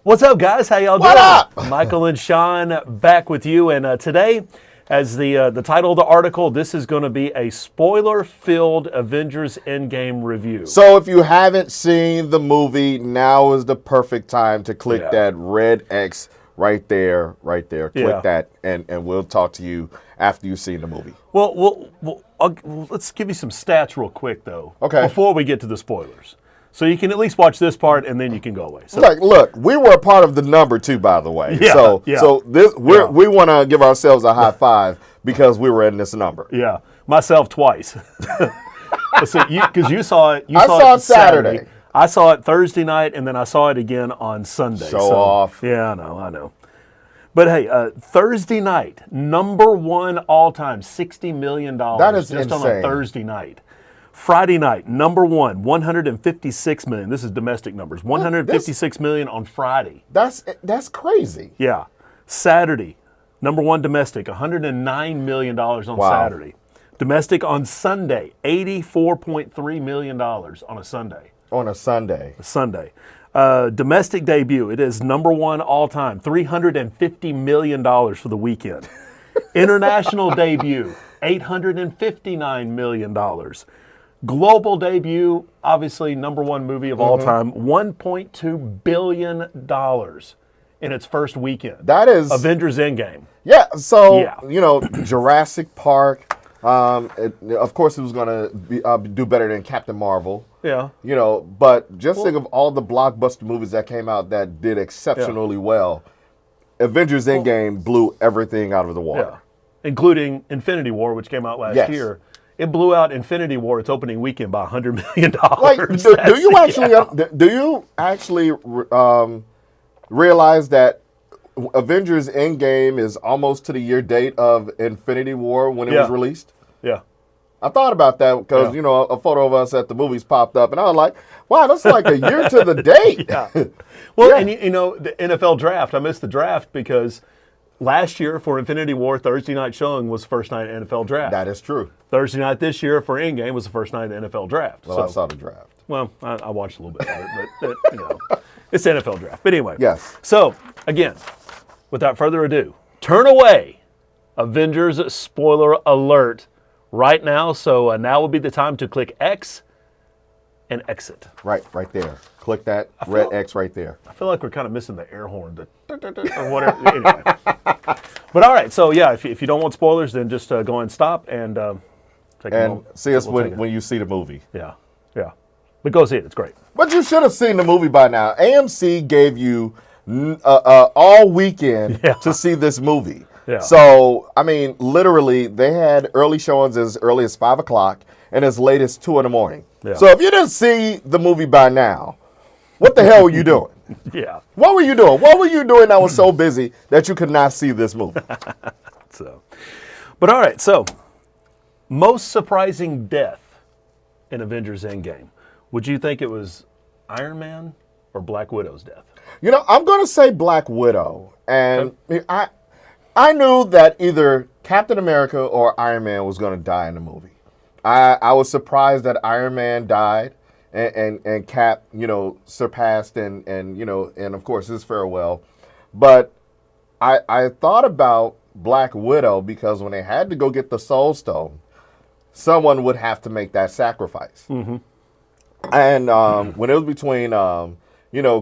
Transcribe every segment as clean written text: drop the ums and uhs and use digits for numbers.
What's up, guys? How y'all doing? What up? Michael and Shawn back with you, and today, as the title of the article, this is going to be a spoiler-filled Avengers Endgame review. So if you haven't seen the movie, now is the perfect time to click that red X right there. Click that, and we'll talk to you after you've seen the movie. Well, let's give you some stats real quick, though. Okay. Before we get to the spoilers. So you can at least watch this part, and then you can go away. So, Look, we were a part of the number 2, by the way. Yeah, So we want to give ourselves a high five because we were in this number. Yeah, myself twice. Because you saw it. I saw it Saturday. I saw it Thursday night, and then I saw it again on Sunday. Show off. Yeah, I know. But hey, Thursday night, number one all time, $60 million. That is just insane. on a Thursday night. Friday night, number one, $156 million. This is domestic numbers. $156 million on Friday. That's crazy. Yeah. Saturday, number one domestic, $109 million on Saturday. Domestic on Sunday, $84.3 million on a Sunday. On a Sunday. Domestic debut, it is number one all time, $350 million for the weekend. International debut, $859 million. Global debut, obviously number one movie of all time, $1.2 billion in its first weekend. That is Avengers Endgame. Yeah, so, Jurassic Park, of course it was going to do better than Captain Marvel. Yeah. But just think of all the blockbuster movies that came out that did exceptionally well. Avengers Endgame blew everything out of the water. Yeah. Including Infinity War, which came out last year. It blew out Infinity War its opening weekend by $100 million. Do you actually realize that Avengers Endgame is almost to the year date of Infinity War when it was released? Yeah. I thought about that because, a photo of us at the movies popped up, and I was like, wow, that's like a year to the date. Well, and the NFL draft, I missed the draft because last year for Infinity War, Thursday night showing was the first night of NFL draft. That is true. Thursday night this year for Endgame was the first night of the NFL draft. Well, I saw the draft. Well, I watched a little bit of it, but it's the NFL draft. But anyway. Yes. So, again, without further ado, turn away. Avengers spoiler alert right now. So now would be the time to click X and exit. Right there. Click that red X right there. I feel like we're kind of missing the air horn or whatever. Anyway. But all right, so if you don't want spoilers, then just go ahead and stop and take a moment. See us when you see the movie. Yeah. But go see it. It's great. But you should have seen the movie by now. AMC gave you all weekend to see this movie. Yeah. So, I mean, literally, they had early showings as early as 5 o'clock and as late as 2 in the morning. Yeah. So if you didn't see the movie by now, what the hell were you doing? Yeah. What were you doing? What were you doing that was so busy that you could not see this movie? But all right, so most surprising death in Avengers Endgame. Would you think it was Iron Man or Black Widow's death? I'm going to say Black Widow. And I knew that either Captain America or Iron Man was going to die in the movie. I was surprised that Iron Man died and Cap, surpassed and of course his farewell. But I thought about Black Widow because when they had to go get the Soul Stone, someone would have to make that sacrifice. Mm-hmm. And when it was between,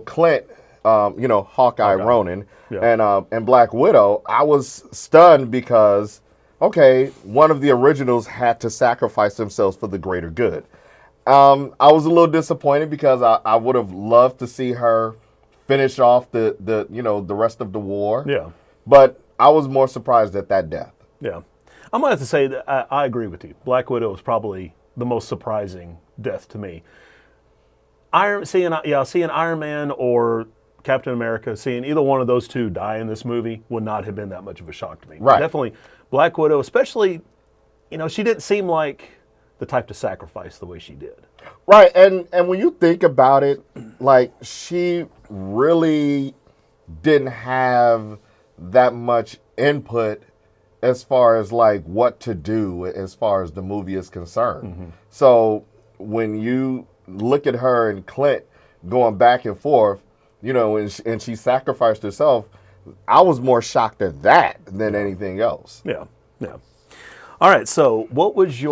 Clint, Hawkeye Ronin and Black Widow, I was stunned because, one of the originals had to sacrifice themselves for the greater good. I was a little disappointed because I would have loved to see her finish off the rest of the war. Yeah. But I was more surprised at that death. Yeah. I'm going to have to say that I agree with you. Black Widow is probably the most surprising death to me. Seeing Iron Man or Captain America, seeing either one of those two die in this movie would not have been that much of a shock to me. Right. Definitely Black Widow, especially, she didn't seem like the type to sacrifice the way she did. Right, and when you think about it, like, she really didn't have that much input as far as, like, what to do as far as the movie is concerned. Mm-hmm. So when you look at her and Clint going back and forth, and she sacrificed herself. I was more shocked at that than anything else. Yeah, yeah. All right, so what was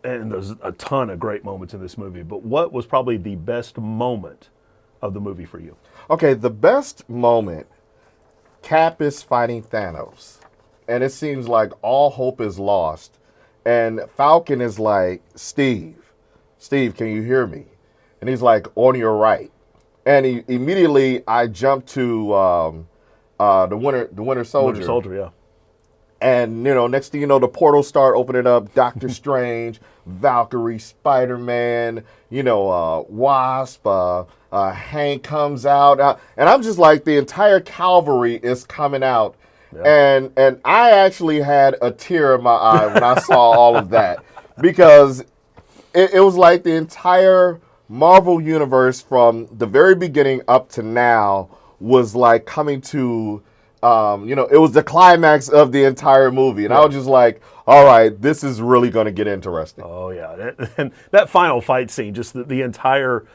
and there's a ton of great moments in this movie, but what was probably the best moment of the movie for you? Okay, the best moment, Cap is fighting Thanos, and it seems like all hope is lost. And Falcon is like, Steve, can you hear me? And he's like, on your right. And immediately I jump to the Winter Soldier. Winter Soldier, yeah. And, next thing you know, the portals start opening up. Doctor Strange, Valkyrie, Spider-Man, Wasp, Hank comes out. And I'm just like, the entire cavalry is coming out. Yeah. And I actually had a tear in my eye when I saw all of that. Because it was like the entire Marvel universe from the very beginning up to now was like coming to... it was the climax of the entire movie. And I was just like, all right, this is really going to get interesting. Oh, yeah. And that final fight scene, just the entire,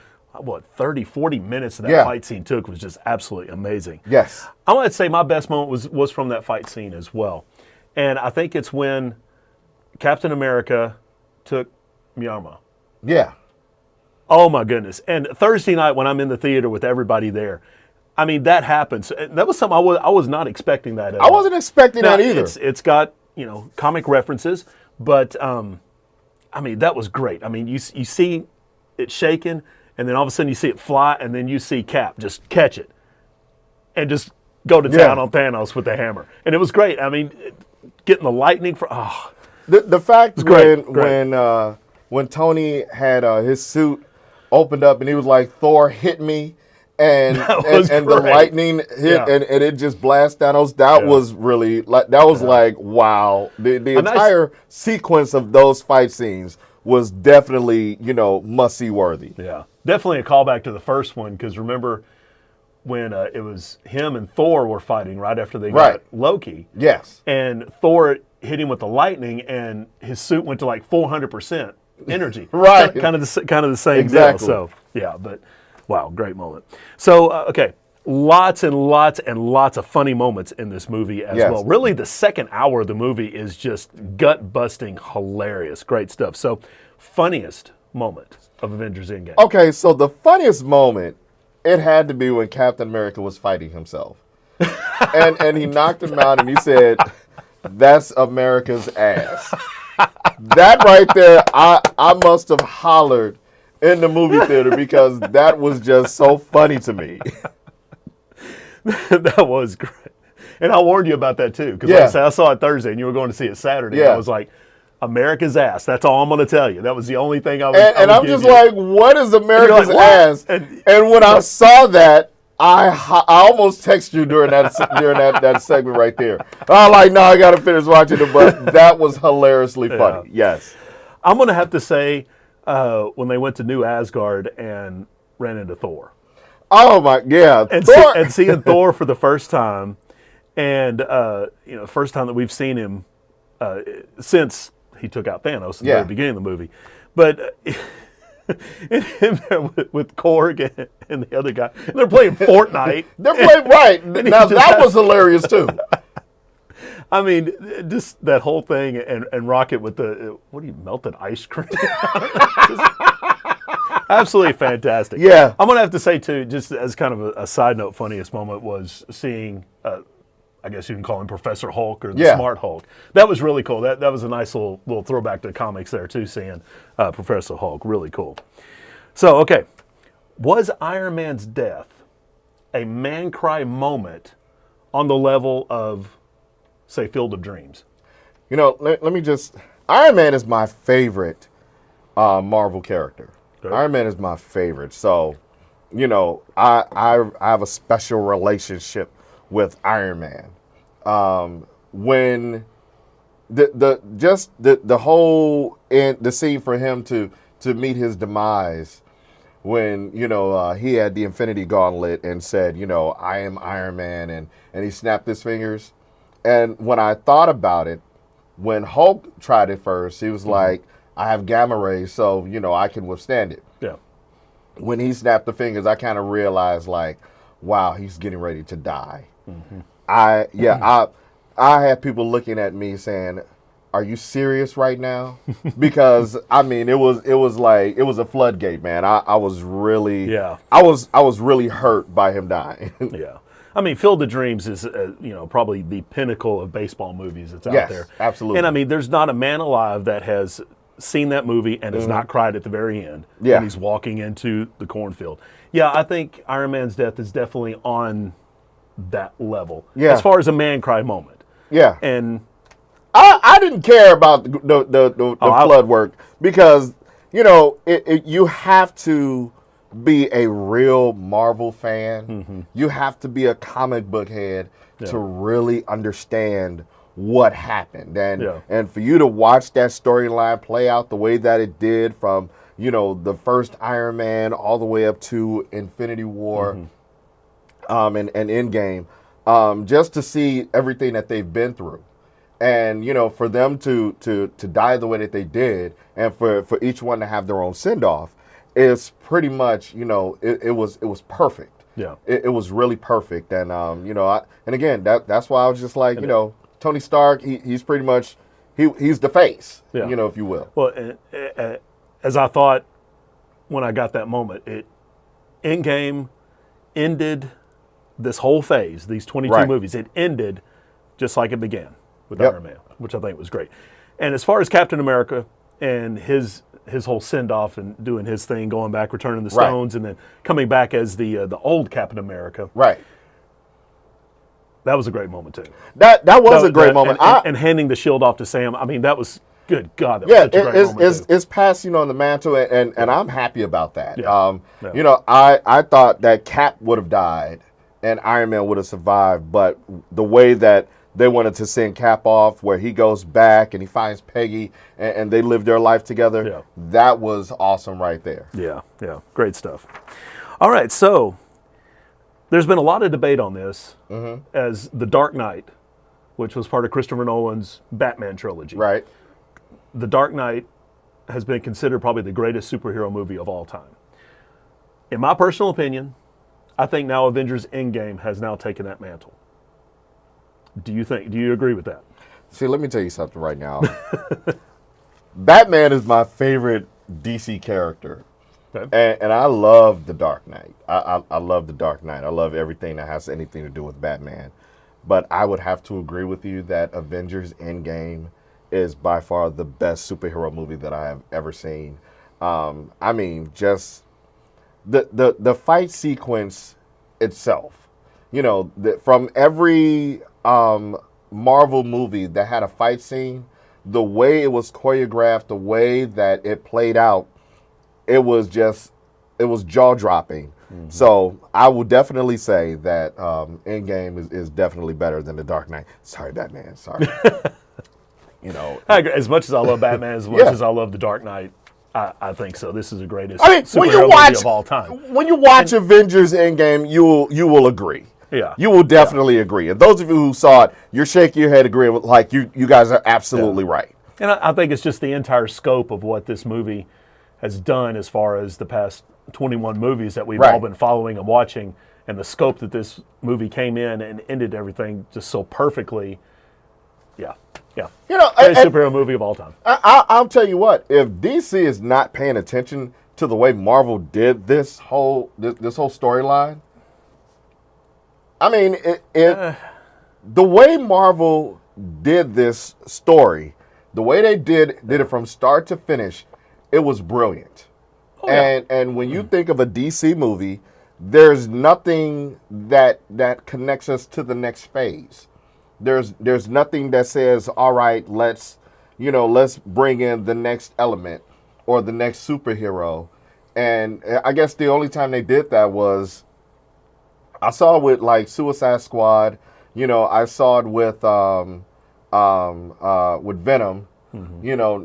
30, 40 minutes of that fight scene took was just absolutely amazing. Yes. I want to say my best moment was from that fight scene as well. And I think it's when Captain America took Myanmar. Yeah. Oh, my goodness. And Thursday night when I'm in the theater with everybody there, I mean, that happens. That was something I was not expecting that at all. I wasn't expecting that either. It's got, comic references, but, I mean, that was great. I mean, you see it shaking, and then all of a sudden you see it fly, and then you see Cap just catch it and just go to town on Thanos with the hammer. And it was great. I mean, getting the lightning the fact when Tony had his suit opened up and he was like, Thor hit me. And the lightning hit and it just blasted Thanos. That was really like like wow. The entire sequence of those fight scenes was definitely must see worthy. Yeah, definitely a callback to the first one because remember when it was him and Thor were fighting right after they got Loki. Yes, and Thor hit him with the lightning and his suit went to like 400% energy. Right, kind of the same deal. So yeah, but. Wow, great moment. So, okay, lots and lots and lots of funny moments in this movie as well. Really, the second hour of the movie is just gut-busting, hilarious, great stuff. So, funniest moment of Avengers Endgame. Okay, so the funniest moment, it had to be when Captain America was fighting himself. and he knocked him out and he said, that's America's ass. That right there, I must have hollered in the movie theater because that was just so funny to me. That was great. And I warned you about that too. Because like I said, I saw it Thursday and you were going to see it Saturday. Yeah. I was like, America's ass. That's all I'm going to tell you. That was the only thing I was And I'm just like, what is America's ass? And when I saw that, I almost texted you during that segment right there. I'm like, no, I got to finish watching it. But that was hilariously funny. Yes. I'm going to have to say, when they went to New Asgard and ran into Thor. Oh my, yeah, Thor. And seeing Thor for the first time, and first time that we've seen him since he took out Thanos at the very beginning of the movie. But him there with Korg and the other guy, and they're playing Fortnite. They're playing right now. That was hilarious too. I mean, just that whole thing and Rocket with the, melted ice cream? Absolutely fantastic. Yeah. I'm going to have to say, too, just as kind of a side note, funniest moment was seeing, I guess you can call him Professor Hulk or the Smart Hulk. That was really cool. That was a nice little throwback to comics there, too, seeing Professor Hulk. Really cool. So, okay. Was Iron Man's death a man cry moment on the level of, say, Field of Dreams? Let me just... Iron Man is my favorite Marvel character. Okay. Iron Man is my favorite. So, I have a special relationship with Iron Man. When the whole the scene for him to meet his demise, when he had the Infinity Gauntlet and said, I am Iron Man, and he snapped his fingers. And when I thought about it, when Hulk tried it first, he was like, I have gamma rays, so, I can withstand it. Yeah. When he snapped the fingers, I kind of realized, like, wow, he's getting ready to die. I had people looking at me saying, are you serious right now? Because I mean, it was a floodgate, man. I was really, Yeah. I was really hurt by him dying. Yeah. I mean, Field of Dreams is, probably the pinnacle of baseball movies that's out Yes, there. absolutely. And I mean, there's not a man alive that has seen that movie and has not cried at the very end Yeah. when he's walking into the cornfield. Yeah, I think Iron Man's death is definitely on that level. Yeah. As far as a man cry moment. Yeah. And I didn't care about the flood work because, you have to be a real Marvel fan. You have to be a comic book head to really understand what happened. And for you to watch that storyline play out the way that it did from, the first Iron Man all the way up to Infinity War and Endgame, just to see everything that they've been through. And, for them to die the way that they did and for each one to have their own send-off is pretty much, it was perfect. Yeah. It was really perfect. And, and again, that's why I was just like, Tony Stark, he's pretty much, he's the face, if you will. Well, as I thought when I got that moment, Endgame ended this whole phase, these 22 movies. It ended just like it began with Iron Man, which I think was great. And as far as Captain America and his whole send-off and doing his thing, going back, returning the stones, and then coming back as the old Captain America. Right. That was a great moment, too. That was a great moment. And handing the shield off to Sam, I mean, that was, good God, that was such a great moment, it's passed, on the mantle, and I'm happy about that. Yeah. I thought that Cap would have died and Iron Man would have survived, but the way that they wanted to send Cap off, where he goes back and he finds Peggy and they live their life together, that was awesome right there. Yeah, great stuff. All right, so there's been a lot of debate on this as The Dark Knight, which was part of Christopher Nolan's Batman trilogy. Right. The Dark Knight has been considered probably the greatest superhero movie of all time. In my personal opinion, I think now Avengers Endgame has now taken that mantle. Do you agree with that? See, let me tell you something right now. Batman is my favorite DC character. Okay. And I love The Dark Knight. I love The Dark Knight. I love everything that has anything to do with Batman. But I would have to agree with you that Avengers Endgame is by far the best superhero movie that I have ever seen. I mean, just the fight sequence itself. From every Marvel movie that had a fight scene, the way it was choreographed, the way that it played out, it was jaw-dropping. So I would definitely say that Endgame is definitely better than The Dark Knight. Sorry, Batman. Sorry. I agree. As much as I love Batman, as much as I love The Dark Knight, I think so. This is the greatest superhero movie of all time. When you watch Avengers Endgame, you will agree. Yeah. You will definitely agree. And those of you who saw it, you're shaking your head agreeing with, like, you guys are absolutely right. And I think it's just the entire scope of what this movie has done as far as the past 21 movies that we've all been following and watching, and the scope that this movie came in and ended everything just so perfectly. Yeah. Greatest superhero movie of all time. I'll tell you what, if DC is not paying attention to the way Marvel did this whole storyline, I mean, the way Marvel did this story, the way they did it from start to finish, it was brilliant. Oh, yeah. And when you think of a DC movie, there's nothing that connects us to the next phase. There's nothing that says, all right, let's bring in the next element or the next superhero. And I guess the only time they did that was, I saw it with like Suicide Squad. I saw it with Venom.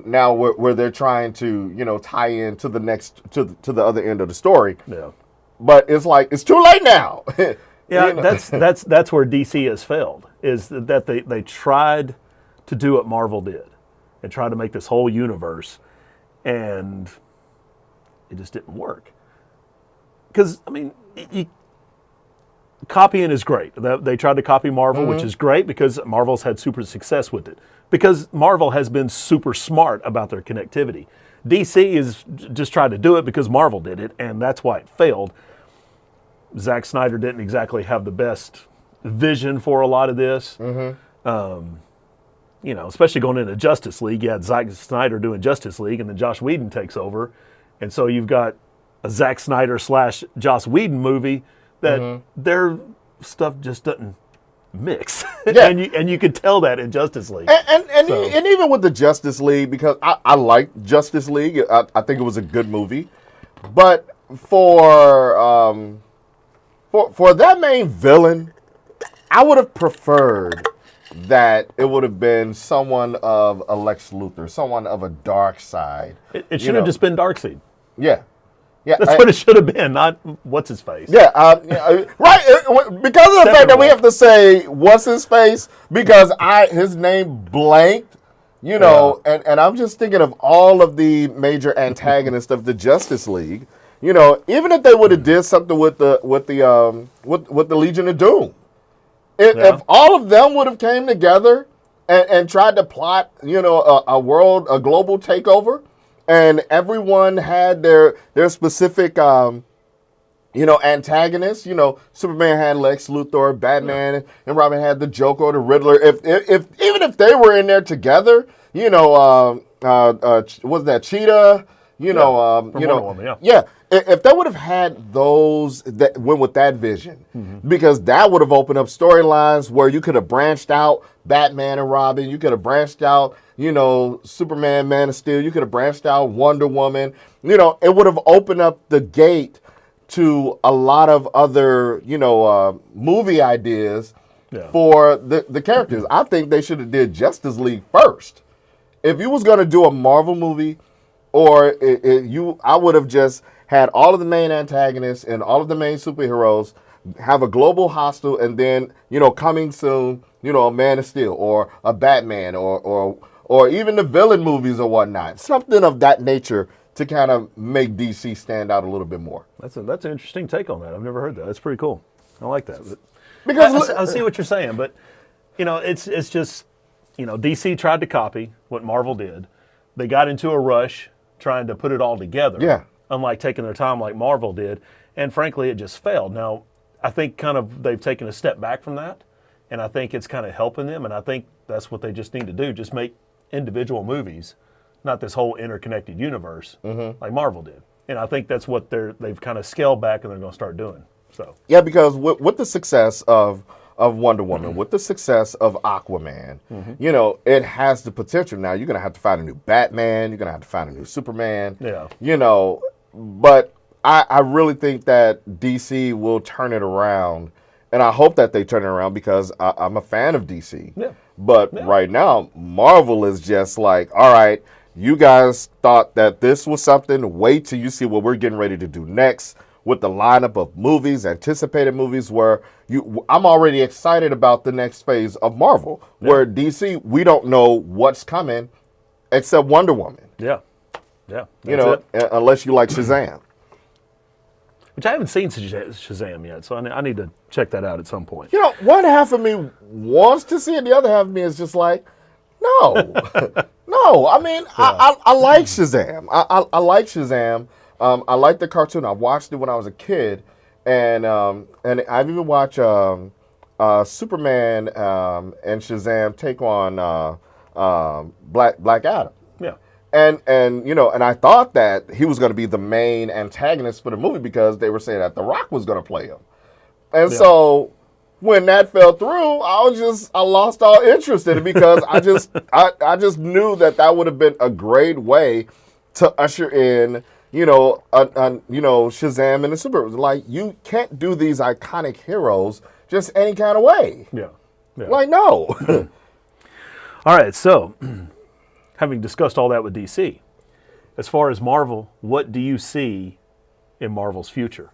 Now where they're trying to tie in to the next to the other end of the story. Yeah. But it's like it's too late now. Yeah, that's where DC has failed. Is that they tried to do what Marvel did. They tried to make this whole universe, and it just didn't work. Because I mean, copying is great. They tried to copy Marvel, which is great because Marvel's had super success with it. Because Marvel has been super smart about their connectivity. DC is just tried to do it because Marvel did it, and that's why it failed. Zack Snyder didn't exactly have the best vision for a lot of this. You know, especially going into Justice League. You had Zack Snyder doing Justice League, and then Joss Whedon takes over. And so you've got a Zack Snyder / Joss Whedon movie that their stuff just doesn't mix. Yeah. and you could tell that in Justice League. And even with the Justice League, because I like Justice League, I think it was a good movie. But for that main villain, I would have preferred that it would have been someone of a Lex Luthor, someone of a dark side. It should have just been Darkseid. Yeah. Yeah, That's what it should have been, not what's his face. Yeah, right. Because of the fact that we have to say what's his face, because his name blanked, you know, and I'm just thinking of all of the major antagonists of the Justice League. You know, even if they would have did something with the Legion of Doom, if all of them would have came together and tried to plot, you know, a global takeover, and everyone had their specific, you know, antagonists. You know, Superman had Lex Luthor, Batman and Robin had the Joker or the Riddler. If even if they were in there together, you know, was that Cheetah? You know, you know, Woman, yeah. If they would have had those that went with that vision, because that would have opened up storylines where you could have branched out Batman and Robin, you could have branched out, you know, Superman, Man of Steel, you could have branched out Wonder Woman. You know, it would have opened up the gate to a lot of other, you know, movie ideas for the characters. I think they should have did Justice League first. If you was going to do a Marvel movie, or I would have just had all of the main antagonists and all of the main superheroes have a global hostile, and then, you know, coming soon, you know, a Man of Steel or a Batman or even the villain movies or whatnot. Something of that nature to kind of make DC stand out a little bit more. That's an interesting take on that. I've never heard that. That's pretty cool. I like that. But Because I see what you're saying, but you know, it's just, you know, DC tried to copy what Marvel did. They got into a rush trying to put it all together. Yeah. Unlike taking their time like Marvel did. And frankly, it just failed. Now, I think kind of they've taken a step back from that, and I think it's kind of helping them, and I think that's what they just need to do, just make individual movies, not this whole interconnected universe like Marvel did. And I think that's what they've kind of scaled back and they're going to start doing. So yeah, because with the success of Wonder Woman, with the success of Aquaman, you know, it has the potential. Now, you're going to have to find a new Batman. You're going to have to find a new Superman. Yeah. You know, but I really think that DC will turn it around. And I hope that they turn it around because I'm a fan of DC. Yeah. But right now, Marvel is just like, all right, you guys thought that this was something. Wait till you see what we're getting ready to do next with the lineup of movies, anticipated movies, where I'm already excited about the next phase of Marvel, where DC, we don't know what's coming except Wonder Woman. Yeah. Yeah. You know, unless you like Shazam. Which I haven't seen Shazam yet, so I need to check that out at some point. You know, one half of me wants to see it, the other half of me is just like, no. No, I mean, I like Shazam. I like Shazam. I like the cartoon. I watched it when I was a kid, and I've even watched Superman and Shazam take on Black Adam. Yeah. And you know, and I thought that he was going to be the main antagonist for the movie because they were saying that The Rock was going to play him. And so when that fell through, I lost all interest in it because I just knew that would have been a great way to usher in, you know, Shazam and the super. Like, you can't do these iconic heroes just any kind of way. Yeah. Like, no. All right, so having discussed all that with DC, as far as Marvel, what do you see in Marvel's future?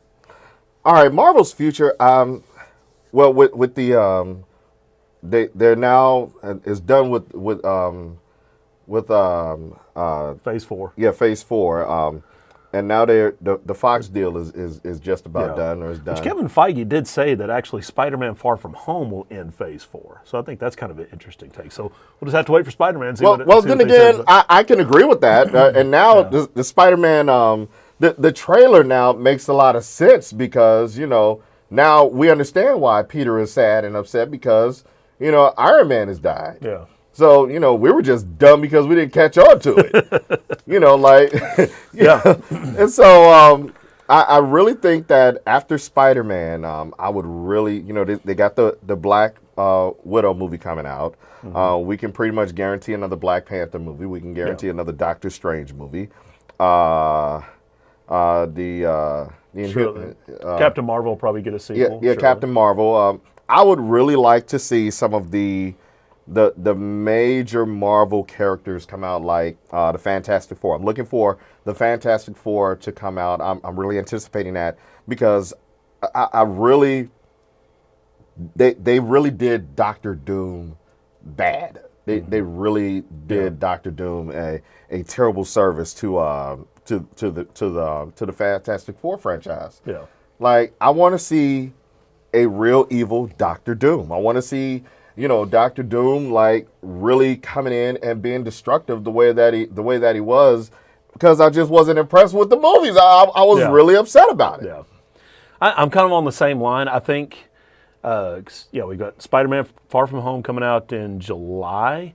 All right, Marvel's future. Well, with the they're now is done with Phase 4. Yeah, Phase 4. and now the Fox deal is just about done or is done. Which Kevin Feige did say that actually Spider-Man Far From Home will end Phase 4. So I think that's kind of an interesting take. So we'll just have to wait for Spider-Man. Well, then again, I can agree with that. And now the Spider-Man, the trailer now makes a lot of sense because, now we understand why Peter is sad and upset because, Iron Man has died. Yeah. So, we were just dumb because we didn't catch on to it. Yeah. And so I really think that after Spider-Man, I would really, they got the Black Widow movie coming out. Mm-hmm. We can pretty much guarantee another Black Panther movie. We can guarantee another Doctor Strange movie. Captain Marvel will probably get a sequel. Yeah, Captain Marvel. I would really like to see some of the major Marvel characters come out, like the Fantastic Four. I'm looking for the Fantastic Four to come out. I'm really anticipating that because they really did Doctor Doom bad. They really did Doctor Doom a terrible service to the Fantastic Four franchise. Yeah. Like, I want to see a real evil Doctor Doom. I want to see, Doctor Doom like really coming in and being destructive the way that he was, because I just wasn't impressed with the movies. I was really upset about it. Yeah. I'm kind of on the same line. I think we got Spider-Man Far From Home coming out in July.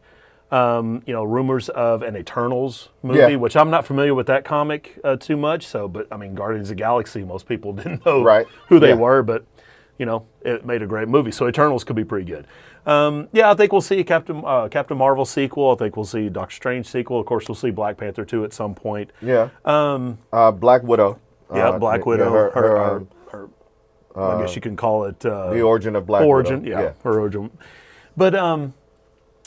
Rumors of an Eternals movie, which I'm not familiar with that comic too much. So, but I mean, Guardians of the Galaxy, most people didn't know who they were, but it made a great movie. So Eternals could be pretty good. I think we'll see Captain Marvel sequel. I think we'll see Doctor Strange sequel. Of course, we'll see Black Panther 2 at some point. Yeah. Black Widow. Black Widow. Her I guess you can call it the origin of Black Widow. Her origin. But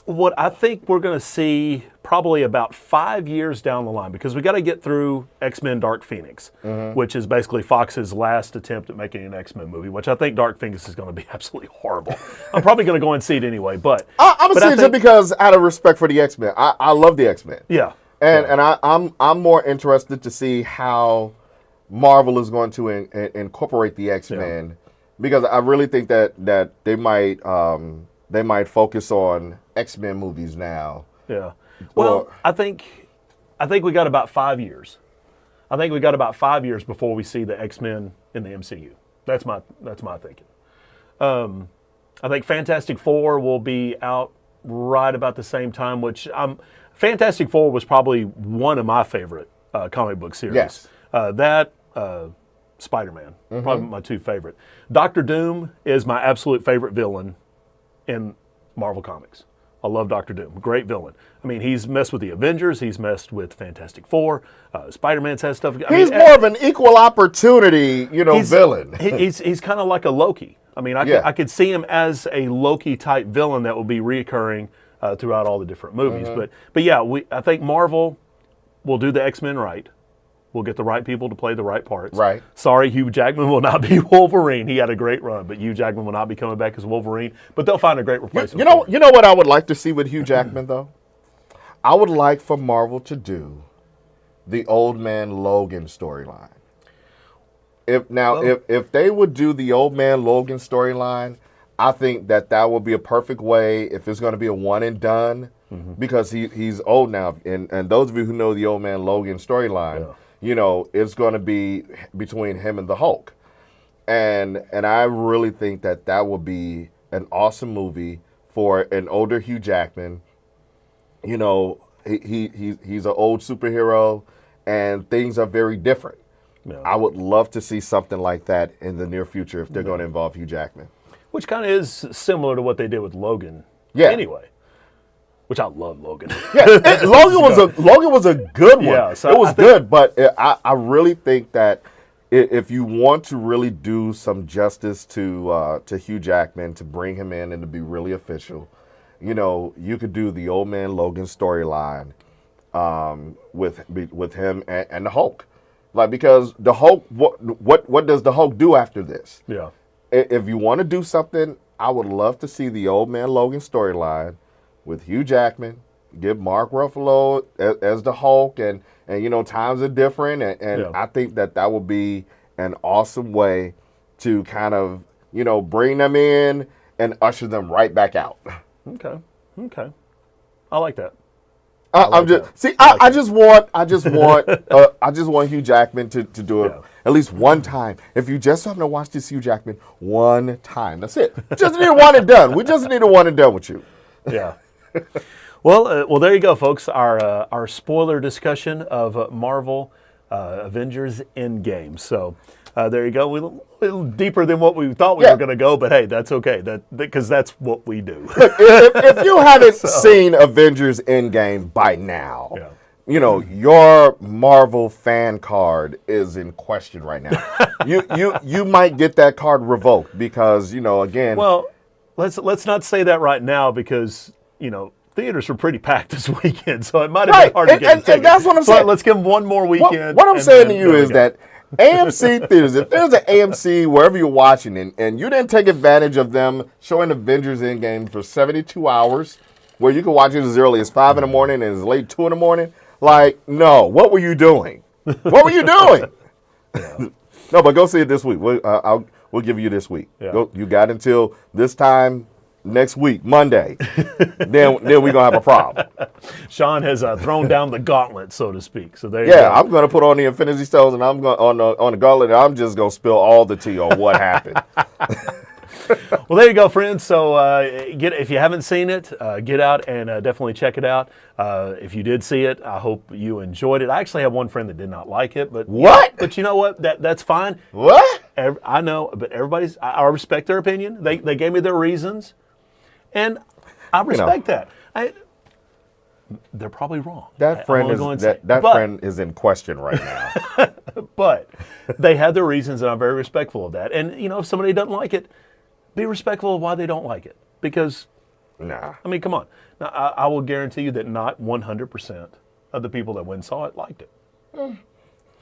what I think we're going to see probably about 5 years down the line, because we got to get through X-Men Dark Phoenix, which is basically Fox's last attempt at making an X-Men movie, which I think Dark Phoenix is going to be absolutely horrible. I'm probably going to go and see it anyway, but I'm going to see it because out of respect for the X-Men. I love the X-Men. Yeah. And I'm more interested to see how Marvel is going to incorporate the X-Men, because I really think that they might focus on X-Men movies now. Yeah. Well, I think we got about 5 years. I think we got about 5 years before we see the X-Men in the MCU. That's my thinking. I think Fantastic Four will be out right about the same time, which Fantastic Four was probably one of my favorite comic book series. Yes. Spider-Man, probably my two favorite. Doctor Doom is my absolute favorite villain in Marvel Comics. I love Doctor Doom. Great villain. I mean, he's messed with the Avengers. He's messed with Fantastic Four. Spider-Man's had stuff. He's more of an equal opportunity, villain. He's kind of like a Loki. I mean, I could see him as a Loki-type villain that will be reoccurring throughout all the different movies. But yeah, I think Marvel will do the X-Men right. We'll get the right people to play the right parts. Right. Sorry, Hugh Jackman will not be Wolverine. He had a great run, but Hugh Jackman will not be coming back as Wolverine. But they'll find a great replacement. You know what I would like to see with Hugh Jackman, though? I would like for Marvel to do the Old Man Logan storyline. If they would do the Old Man Logan storyline, I think that would be a perfect way, if it's going to be a one and done, because he's old now. And those of you who know the Old Man Logan storyline, it's going to be between him and the Hulk. And I really think that would be an awesome movie for an older Hugh Jackman. He's an old superhero, and things are very different. Yeah. I would love to see something like that in the near future if they're going to involve Hugh Jackman. Which kind of is similar to what they did with Logan. Yeah. Anyway. Which I love Logan. Yeah, Logan was a good one. Yeah, so it was good, but I really think that if you want to really do some justice to Hugh Jackman, to bring him in and to be really official, you could do the Old Man Logan storyline with him and the Hulk, because the Hulk, what does the Hulk do after this? Yeah. If you want to do something, I would love to see the Old Man Logan storyline with Hugh Jackman get Mark Ruffalo as the Hulk, and times are different, and I think that would be an awesome way to kind of bring them in and usher them right back out. Okay. I like that. I just want Hugh Jackman to do it at least one time. If you just happen to watch this Hugh Jackman one time, that's it. Just need one and done. We just need a one and done with you. Yeah. Well, there you go, folks. Our spoiler discussion of Marvel Avengers Endgame. So there you go. We a little deeper than what we thought we were going to go, but hey, that's okay. Because that's what we do. if you haven't seen Avengers Endgame by now, your Marvel fan card is in question right now. you might get that card revoked because again. Well, let's not say that right now because theaters were pretty packed this weekend, so it might have been hard to get a ticket. And that's what I'm saying. Let's give them one more weekend. What I'm saying to you is that AMC theaters, if there's an AMC wherever you're watching and you didn't take advantage of them showing Avengers Endgame for 72 hours, where you can watch it as early as 5 in the morning and as late 2 in the morning, no, what were you doing? What were you doing? No, but go see it this week. We'll give you this week. Yeah. You got until this time next week, Monday. then we're going to have a problem. Shawn has thrown down the gauntlet, so to speak. So there you go. Yeah, I'm going to put on the Infinity Stones, and I'm going on the gauntlet, and I'm just going to spill all the tea on what happened. Well, there you go, friends. So if you haven't seen it, get out and definitely check it out. If you did see it, I hope you enjoyed it. I actually have one friend that did not like it, but what? But you know what? That's fine. What? I know, but I respect their opinion. They gave me their reasons, and I respect that. They're probably wrong. That friend is in question right now. But they had their reasons, and I'm very respectful of that. And if somebody doesn't like it, be respectful of why they don't like it. Because, I mean, come on. Now, I will guarantee you that not 100% of the people that went and saw it liked it.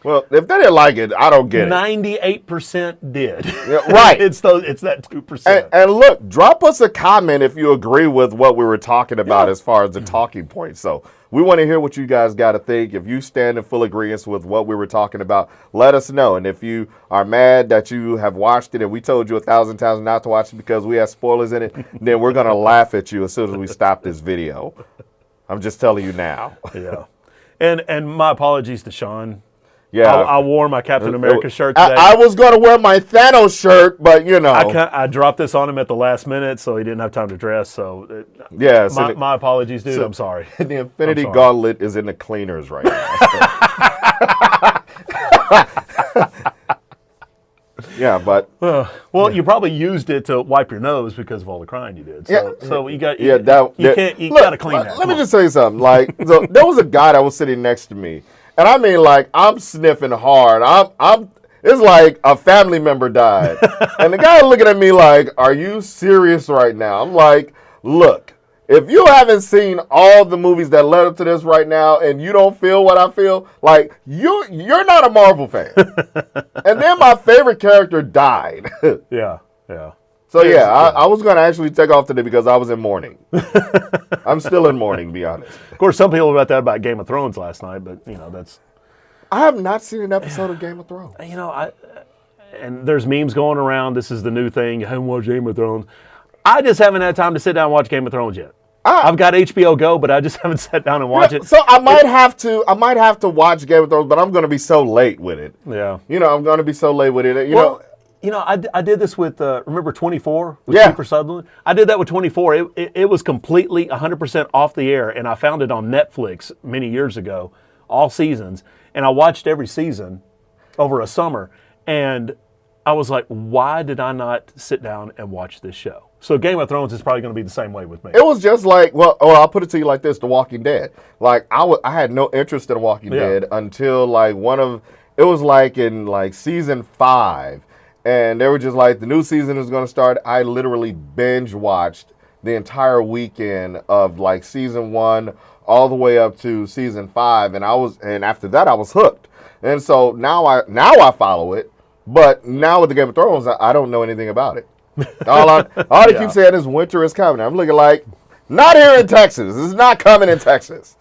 Well, if they didn't like it, I don't get it. 98% did. Yeah, right. It's that 2%. And look, drop us a comment if you agree with what we were talking about as far as the talking points. So we want to hear what you guys got to think. If you stand in full agreement with what we were talking about, let us know. And if you are mad that you have watched it and we told you 1,000 times not to watch it because we have spoilers in it, then we're going to laugh at you as soon as we stop this video. I'm just telling you now. Yeah. And my apologies to Shawn. Yeah, I wore my Captain America shirt today. I was going to wear my Thanos shirt, but I dropped this on him at the last minute, so he didn't have time to dress. So my apologies, dude. I'm sorry. The Infinity Gauntlet is in the cleaners right now. Yeah, but you probably used it to wipe your nose because of all the crying you did. So you got you got to clean that. Let me just tell you something. So there was a guy that was sitting next to me. And I mean, I'm sniffing hard. It's like a family member died. And the guy looking at me like, are you serious right now? I'm like, look, if you haven't seen all the movies that led up to this right now and you don't feel what I feel, you're not a Marvel fan. And then my favorite character died. Yeah. So I was going to actually take off today because I was in mourning. I'm still in mourning, to be honest. Of course, some people about that about Game of Thrones last night, but that's. I have not seen an episode of Game of Thrones. And there's memes going around. This is the new thing. You haven't watched Game of Thrones. I just haven't had time to sit down and watch Game of Thrones yet. I've got HBO Go, but I just haven't sat down and watched it. So I might have to watch Game of Thrones, but I'm going to be so late with it. Yeah. I'm going to be so late with it. I did this with, remember 24 with Kiefer Sutherland? I did that with 24. It was completely 100% off the air, and I found it on Netflix many years ago, all seasons, and I watched every season over a summer, and I was like, why did I not sit down and watch this show? So Game of Thrones is probably going to be the same way with me. It was just like, I'll put it to you like this, The Walking Dead. I had no interest in The Walking Dead until it was in season 5. And they were just like, the new season is going to start. I literally binge watched the entire weekend of season 1 all the way up to season 5. And after that I was hooked. And so now I follow it. But now with the Game of Thrones, I don't know anything about it. All they keep saying is winter is coming. I'm looking like, Not here in Texas. This is not coming in Texas.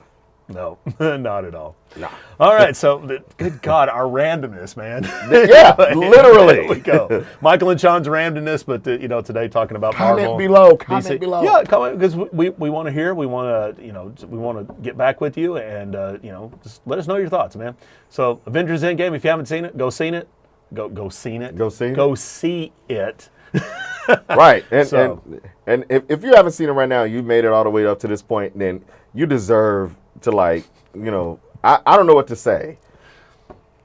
No, not at all. No. All right, so good God, our randomness, man. Yeah, literally. There we go. Michael and Sean's randomness, but today talking about Comment Marvel. below. DC. Comment below. Yeah, comment because we want to hear. We want to we want to get back with you, and just let us know your thoughts, man. So Avengers Endgame, if you haven't seen it, go see it. Go see it. Go see it. Go see it. Right, and So- and if you haven't seen it right now, you made it all the way up to this point, then you deserve to I don't know what to say.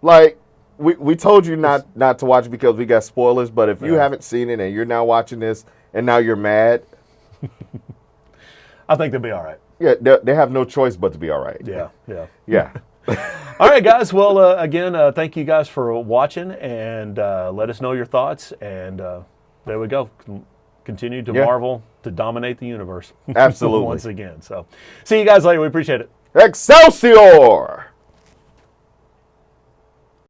Like we told you not to watch it because we got spoilers, but if you haven't seen it and you're now watching this and now you're mad, I think they'll be all right. yeah, they have no choice but to be all right. Yeah, yeah. Yeah. All right, guys. Well, again, thank you guys for watching, and let us know your thoughts. And there we go. Continue to marvel, to dominate the universe. Absolutely. Once again. So, see you guys later. We appreciate it. Excelsior!